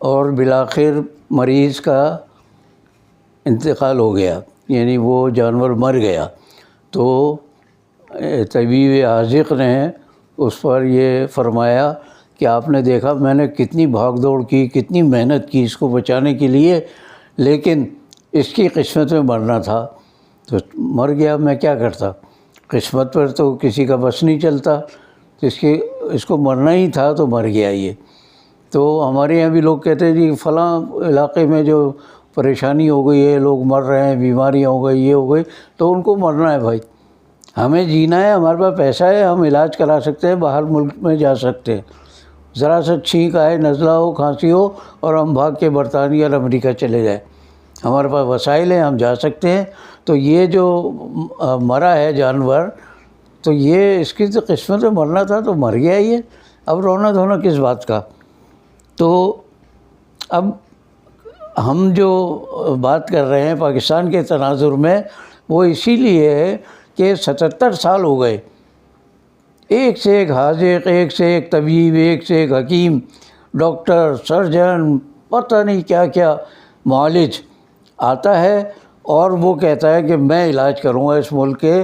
اور بالآخر مریض کا انتقال ہو گیا، یعنی وہ جانور مر گیا۔ تو طبیب حاذق نے اس پر یہ فرمایا کہ آپ نے دیکھا میں نے کتنی بھاگ دوڑ کی، کتنی محنت کی اس کو بچانے کے لیے، لیکن اس کی قسمت میں مرنا تھا تو مر گیا، میں کیا کرتا، قسمت پر تو کسی کا بس نہیں چلتا، اس کو مرنا ہی تھا تو مر گیا یہ۔ تو ہمارے یہاں بھی لوگ کہتے ہیں جی فلاں علاقے میں جو پریشانی ہو گئی ہے، لوگ مر رہے ہیں، بیماریاں ہو گئی، یہ ہو گئی، تو ان کو مرنا ہے بھائی، ہمیں جینا ہے، ہمارے پاس پیسہ ہے، ہم علاج کرا سکتے ہیں، باہر ملک میں جا سکتے ہیں، ذرا سا چھینک آئے، نزلہ ہو، کھانسی ہو اور ہم بھاگ کے برطانیہ اور امریکہ چلے جائیں، ہمارے پاس وسائل ہیں، ہم جا سکتے ہیں۔ تو یہ جو مرا ہے جانور، تو یہ اس کی تو قسمت میں مرنا تھا تو مر گیا یہ، اب رونا دھونا کس بات کا۔ تو اب ہم جو بات کر رہے ہیں پاکستان کے تناظر میں، وہ اسی لیے ہے کہ 77 سال ہو گئے، ایک سے ایک حاذق، ایک سے ایک طبیب، ایک سے ایک حکیم، ڈاکٹر، سرجن، پتہ نہیں کیا کیا معالج آتا ہے اور وہ کہتا ہے کہ میں علاج کروں گا اس ملک کے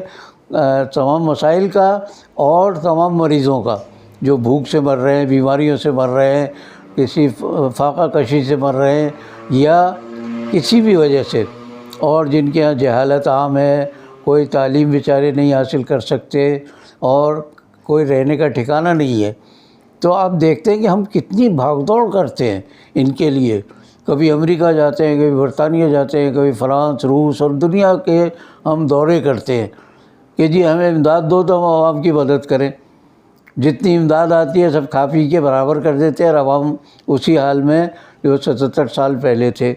تمام مسائل کا اور تمام مریضوں کا، جو بھوک سے مر رہے ہیں، بیماریوں سے مر رہے ہیں، کسی فاقہ کشی سے مر رہے ہیں یا کسی بھی وجہ سے، اور جن کے یہاں جہالت عام ہے، کوئی تعلیم بیچارے نہیں حاصل کر سکتے اور کوئی رہنے کا ٹھکانہ نہیں ہے۔ تو آپ دیکھتے ہیں کہ ہم کتنی بھاگ دوڑ کرتے ہیں ان کے لیے، کبھی امریکہ جاتے ہیں، کبھی برطانیہ جاتے ہیں، کبھی فرانس، روس اور دنیا کے ہم دورے کرتے ہیں کہ جی ہمیں امداد دو تو ہم عوام کی مدد کریں، جتنی امداد آتی ہے سب کھا پی کے برابر کر دیتے ہیں اور عوام اسی حال میں جو 77 سال پہلے تھے۔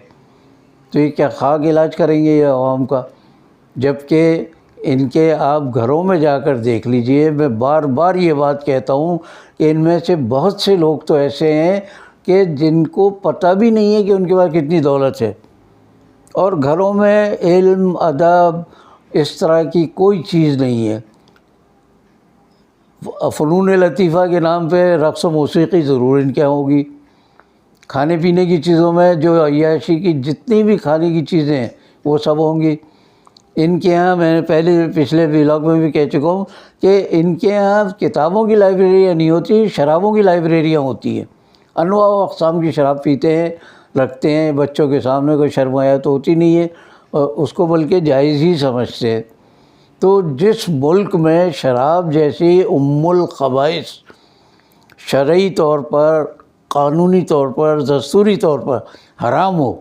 تو یہ کیا خاک علاج کریں گے یہ عوام کا؟ جبکہ ان کے آپ گھروں میں جا کر دیکھ لیجئے، میں بار بار یہ بات کہتا ہوں کہ ان میں سے بہت سے لوگ تو ایسے ہیں کہ جن کو پتہ بھی نہیں ہے کہ ان کے پاس کتنی دولت ہے، اور گھروں میں علم، ادب، اس طرح کی کوئی چیز نہیں ہے۔ فنون لطیفہ کے نام پہ رقص و موسیقی ضرور ان کے یہاں ہوگی، کھانے پینے کی چیزوں میں جو عیاشی کی جتنی بھی کھانے کی چیزیں ہیں وہ سب ہوں گی ان کے یہاں۔ میں نے پچھلے ولاگ میں بھی کہہ چکا ہوں کہ ان کے یہاں کتابوں کی لائبریریاں نہیں ہوتی، شرابوں کی لائبریریاں ہوتی ہیں، انواع و اقسام کی شراب پیتے ہیں، رکھتے ہیں بچوں کے سامنے، کوئی شرم حیا تو ہوتی نہیں ہے، اور اس کو بلکہ جائز ہی سمجھتے ہیں۔ تو جس ملک میں شراب جیسی ام الخبائث شرعی طور پر، قانونی طور پر، دستوری طور پر حرام ہو،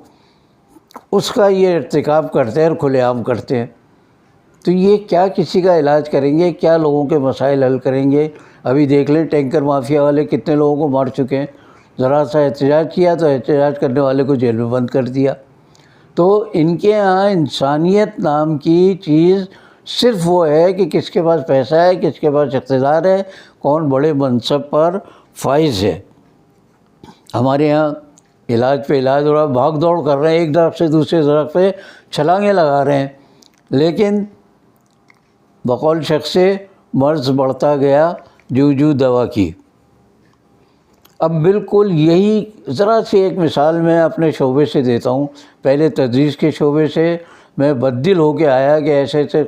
اس کا یہ ارتکاب کرتے ہیں اور کھلے عام کرتے ہیں، تو یہ کیا کسی کا علاج کریں گے؟ کیا لوگوں کے مسائل حل کریں گے؟ ابھی دیکھ لیں ٹینکر مافیا والے کتنے لوگوں کو مار چکے ہیں، ذرا سا احتجاج کیا تو احتجاج کرنے والے کو جیل میں بند کر دیا۔ تو ان کے یہاں انسانیت نام کی چیز صرف وہ ہے کہ کس کے پاس پیسہ ہے، کس کے پاس اقتدار ہے، کون بڑے منصب پر فائز ہے۔ ہمارے یہاں علاج پہ علاج ہو رہا، بھاگ دوڑ کر رہے ہیں، ایک درخت سے دوسرے درخت پہ چھلانگیں لگا رہے ہیں، لیکن بقول شخص سے مرض بڑھتا گیا جو دوا کی۔ اب بالکل یہی ذرا سی ایک مثال میں اپنے شعبے سے دیتا ہوں، پہلے تدریس کے شعبے سے میں بددل ہو کے آیا کہ ایسے ایسے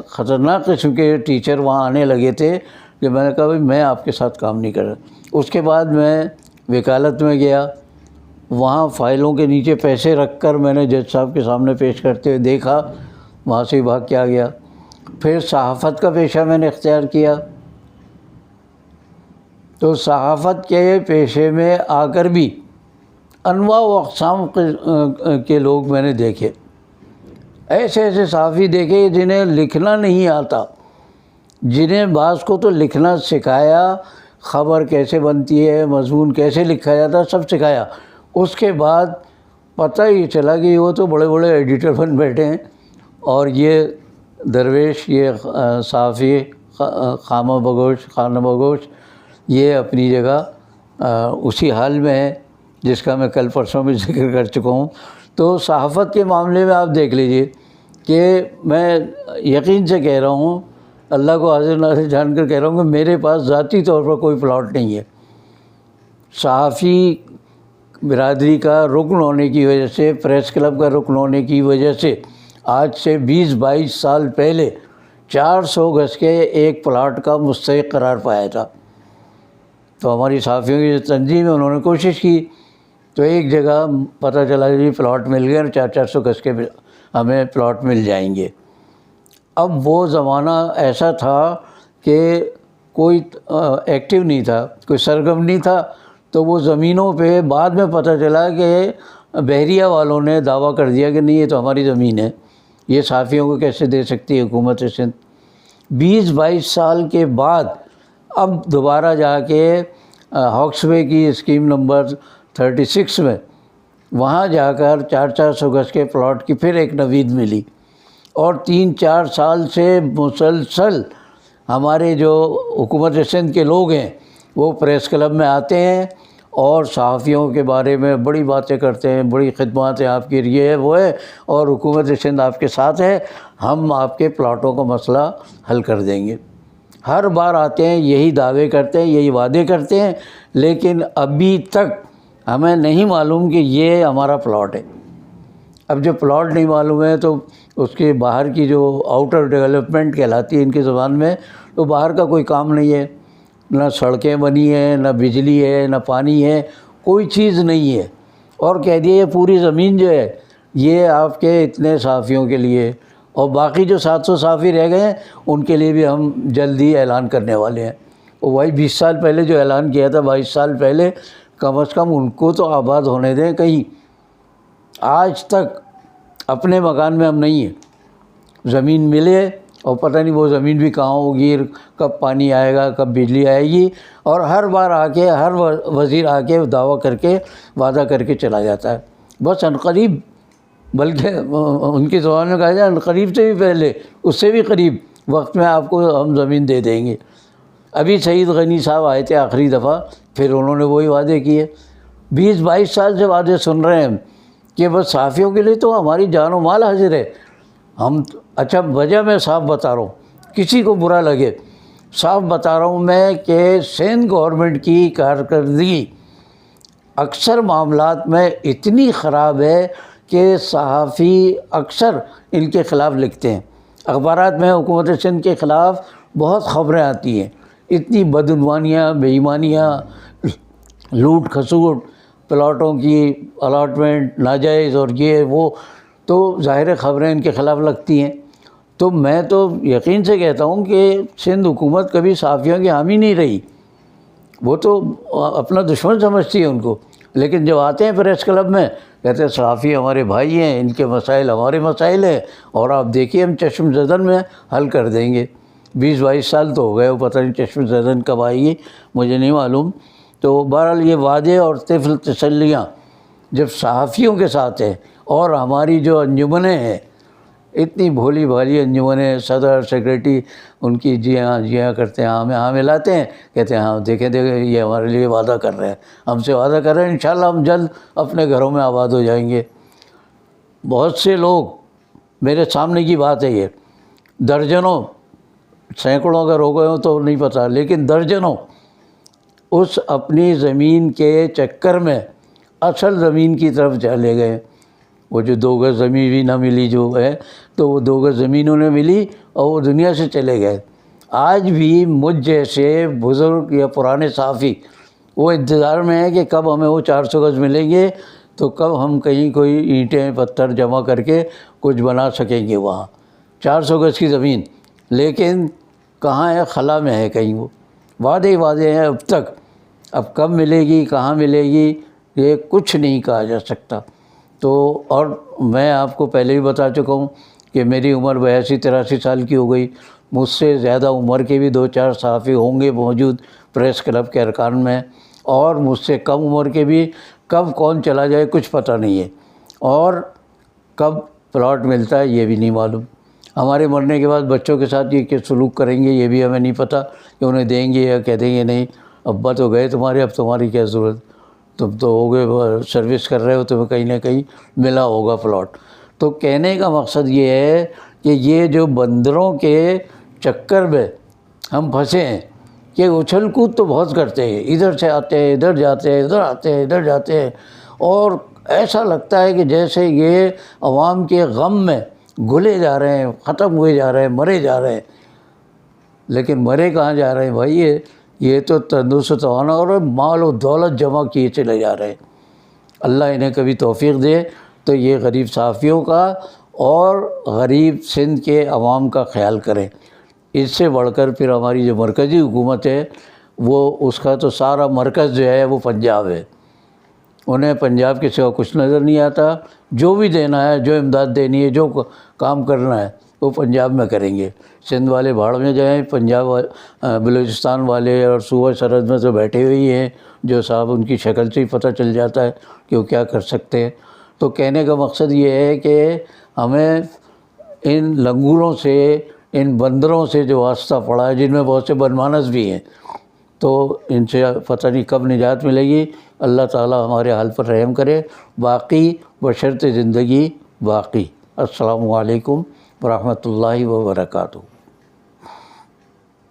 خطرناک قسم کے ٹیچر وہاں آنے لگے تھے کہ میں نے کہا بھائی میں آپ کے ساتھ کام نہیں کر رہا۔ اس کے بعد میں وکالت میں گیا، وہاں فائلوں کے نیچے پیسے رکھ کر میں نے جج صاحب کے سامنے پیش کرتے ہوئے دیکھا، وہاں سے بھاگ کے آ گیا۔ پھر صحافت کا پیشہ میں نے اختیار کیا، تو صحافت کے پیشے میں آ کر بھی انواع و اقسام کے لوگ میں نے دیکھے، ایسے ایسے صحافی دیکھے جنہیں لکھنا نہیں آتا، جنہیں بعض کو تو لکھنا سکھایا، خبر کیسے بنتی ہے، مضمون کیسے لکھا جاتا ہے، سب سکھایا۔ اس کے بعد پتہ ہی چلا کہ وہ تو بڑے بڑے ایڈیٹر بن بیٹھے ہیں، اور یہ درویش، یہ صحافی خانہ بگوش یہ اپنی جگہ اسی حال میں ہے جس کا میں کل پرسوں میں ذکر کر چکا ہوں۔ تو صحافت کے معاملے میں آپ دیکھ لیجئے کہ میں یقین سے کہہ رہا ہوں، اللہ کو حاضر ناظر جان کر کہہ رہا ہوں کہ میرے پاس ذاتی طور پر کوئی پلاٹ نہیں ہے۔ صحافی برادری کا رکن ہونے کی وجہ سے، پریس کلب کا رکن ہونے کی وجہ سے آج سے 20-22 سال پہلے 400 گز کے ایک پلاٹ کا مستحق قرار پایا تھا۔ تو ہماری صحافیوں کی جو تنظیم ہے انہوں نے کوشش کی، تو ایک جگہ پتہ چلا کہ پلاٹ مل گئے اور 400 گز کے ہمیں پلاٹ مل جائیں گے۔ اب وہ زمانہ ایسا تھا کہ کوئی ایکٹیو نہیں تھا، کوئی سرگرم نہیں تھا، تو وہ زمینوں پہ بعد میں پتہ چلا کہ بحریہ والوں نے دعویٰ کر دیا کہ نہیں یہ تو ہماری زمین ہے، یہ صحافیوں کو کیسے دے سکتی ہے حکومت سندھ۔ 20-22 سال کے بعد اب دوبارہ جا کے ہاکس وے کی اسکیم نمبر 36 میں وہاں جا کر 400 گز کے پلاٹ کی پھر ایک نوید ملی، اور 3-4 سال سے مسلسل ہمارے جو حکومت سندھ کے لوگ ہیں وہ پریس کلب میں آتے ہیں اور صحافیوں کے بارے میں بڑی باتیں کرتے ہیں، بڑی خدمات ہیں آپ کی، یہ ہے وہ ہے، اور حکومت سندھ آپ کے ساتھ ہے، ہم آپ کے پلاٹوں کا مسئلہ حل کر دیں گے۔ ہر بار آتے ہیں یہی دعوے کرتے ہیں، یہی وعدے کرتے ہیں، لیکن ابھی تک ہمیں نہیں معلوم کہ یہ ہمارا پلاٹ ہے۔ اب جو پلاٹ نہیں معلوم ہے تو اس کے باہر کی جو آؤٹر ڈیولپمنٹ کہلاتی ہے ان کی زبان میں، تو باہر کا کوئی کام نہیں ہے، نہ سڑکیں بنی ہیں، نہ بجلی ہے، نہ پانی ہے، کوئی چیز نہیں ہے، اور کہہ دیا یہ پوری زمین جو ہے یہ آپ کے اتنے صحافیوں کے لیے، اور باقی جو 700 صحافی رہ گئے ہیں ان کے لیے بھی ہم جلد ہی اعلان کرنے والے ہیں۔ اور وہی 20 سال پہلے جو اعلان کیا تھا، 22 سال پہلے، کم از کم ان کو تو آباد ہونے دیں کہیں۔ آج تک اپنے مکان میں ہم نہیں ہیں، زمین ملے اور پتہ نہیں وہ زمین بھی کہاں ہوگی، کب پانی آئے گا، کب بجلی آئے گی، اور ہر بار آ کے ہر وزیر آ کے دعویٰ کر کے وعدہ کر کے چلا جاتا ہے۔ بس عنقریب، بلکہ ان کی زبان میں کہا جائے عنقریب سے بھی پہلے، اس سے بھی قریب وقت میں آپ کو ہم زمین دے دیں گے۔ ابھی سعید غنی صاحب آئے تھے آخری دفعہ، پھر انہوں نے وہی وعدے کیے۔ 20-22 سال سے وعدے سن رہے ہیں ہم کہ بس صحافیوں کے لیے تو ہماری جان و مال حاضر ہے۔ ہم اچھا وجہ میں صاف بتا رہا ہوں، کسی کو برا لگے، صاف بتا رہا ہوں میں کہ سندھ گورنمنٹ کی کارکردگی اکثر معاملات میں اتنی خراب ہے کہ صحافی اکثر ان کے خلاف لکھتے ہیں۔ اخبارات میں حکومت سندھ کے خلاف بہت خبریں آتی ہیں، اتنی بدعنوانیاں، بے ایمانیاں، لوٹ کھسوٹ، پلاٹوں کی الاٹمنٹ ناجائز اور یہ وہ، تو ظاہر خبریں ان کے خلاف لگتی ہیں۔ تو میں تو یقین سے کہتا ہوں کہ سندھ حکومت کبھی صحافیوں کی حامی نہیں رہی، وہ تو اپنا دشمن سمجھتی ہے ان کو، لیکن جب آتے ہیں پریس کلب میں کہتے ہیں صحافی ہمارے بھائی ہیں، ان کے مسائل ہمارے مسائل ہیں، اور آپ دیکھیے ہم چشم زدن میں حل کر دیں گے۔ 20-22 سال تو ہو گئے، وہ پتہ نہیں چشم زدن کب آئی گی مجھے نہیں معلوم۔ تو بہرحال یہ وعدے اور طفل تسلیاں جب صحافیوں کے ساتھ ہیں، اور ہماری جو انجمنیں ہیں اتنی بھولی بھالی انجمنیں، صدر سیکریٹری ان کی جی ہاں کرتے ہیں، ہاں ملاتے ہیں، کہتے ہیں ہاں دیکھیں یہ ہمارے لیے وعدہ کر رہے ہیں، ہم سے وعدہ کر رہے ہیں، انشاءاللہ ہم جلد اپنے گھروں میں آباد ہو جائیں گے۔ بہت سے لوگ، میرے سامنے کی بات ہے یہ، درجنوں، سینکڑوں اگر ہو گئے ہوں تو نہیں پتہ، لیکن درجنوں اس اپنی زمین کے چکر میں اصل زمین کی طرف چلے گئے۔ وہ جو 2 گز زمین بھی نہ ملی جو ہے، تو وہ 2 گز زمین انہیں ملی اور وہ دنیا سے چلے گئے۔ آج بھی مجھ جیسے بزرگ یا پرانے صحافی وہ انتظار میں ہیں کہ کب ہمیں وہ 400 گز ملیں گے، تو کب ہم کہیں کوئی اینٹیں پتھر جمع کر کے کچھ بنا سکیں گے وہاں 400 گز کی زمین، لیکن کہاں ہے، خلا میں ہے کہیں، وہ وعدے ہی وعدے ہیں اب تک۔ اب کب ملے گی، کہاں ملے گی، یہ کچھ نہیں کہا جا سکتا۔ تو اور میں آپ کو پہلے بھی بتا چکا ہوں کہ میری عمر 82-83 سال کی ہو گئی، مجھ سے زیادہ عمر کے بھی 2-4 صحافی ہوں گے موجود پریس کلب کے ارکان میں، اور مجھ سے کم عمر کے بھی، کب کون چلا جائے کچھ پتہ نہیں ہے، اور کب پلاٹ ملتا ہے یہ بھی نہیں معلوم۔ ہمارے مرنے کے بعد بچوں کے ساتھ یہ کیا سلوک کریں گے یہ بھی ہمیں نہیں پتہ، کہ انہیں دیں گے یا کہہ دیں گے نہیں ابا تو گئے تمہارے، اب تمہاری کیا ضرورت، تم تو ہو گئے سروس کر رہے ہو، تمہیں کہیں نہ کہیں ملا ہوگا پلاٹ۔ تو کہنے کا مقصد یہ ہے کہ یہ جو بندروں کے چکر میں ہم پھنسے ہیں، کہ اچھل کود تو بہت کرتے ہیں، ادھر سے آتے ہیں ادھر جاتے ہیں، ادھر آتے ہیں ادھر جاتے ہیں، اور ایسا لگتا ہے کہ جیسے یہ عوام کے غم میں گھلے جا رہے ہیں، ختم ہوئے جا رہے ہیں، مرے جا رہے ہیں۔ لیکن مرے کہاں جا رہے ہیں بھائی، یہ تو تندرست و توانا اور مال و دولت جمع کیے چلے جا رہے ہیں۔ اللہ انہیں کبھی توفیق دے تو یہ غریب صحافیوں کا اور غریب سندھ کے عوام کا خیال کریں۔ اس سے بڑھ کر پھر ہماری جو مرکزی حکومت ہے، وہ اس کا تو سارا مرکز جو ہے وہ پنجاب ہے، انہیں پنجاب کے سوا کچھ نظر نہیں آتا۔ جو بھی دینا ہے، جو امداد دینی ہے، جو کام کرنا ہے، وہ پنجاب میں کریں گے۔ سندھ والے بھاڑ میں جائیں، پنجاب بلوچستان والے اور صوبہ سرحد میں تو بیٹھے ہوئے ہی ہیں، جو صاحب ان کی شکل سے ہی پتہ چل جاتا ہے کہ وہ کیا کر سکتے ہیں۔ تو کہنے کا مقصد یہ ہے کہ ہمیں ان لنگوروں سے، ان بندروں سے جو واسطہ پڑا ہے، جن میں بہت سے بدمانس بھی ہیں، تو ان سے پتہ نہیں کب نجات ملے گی۔ اللہ تعالی ہمارے حال پر رحم کرے، باقی بشرط زندگی باقی۔ السلام علیکم ورحمۃ اللہ وبرکاتہ۔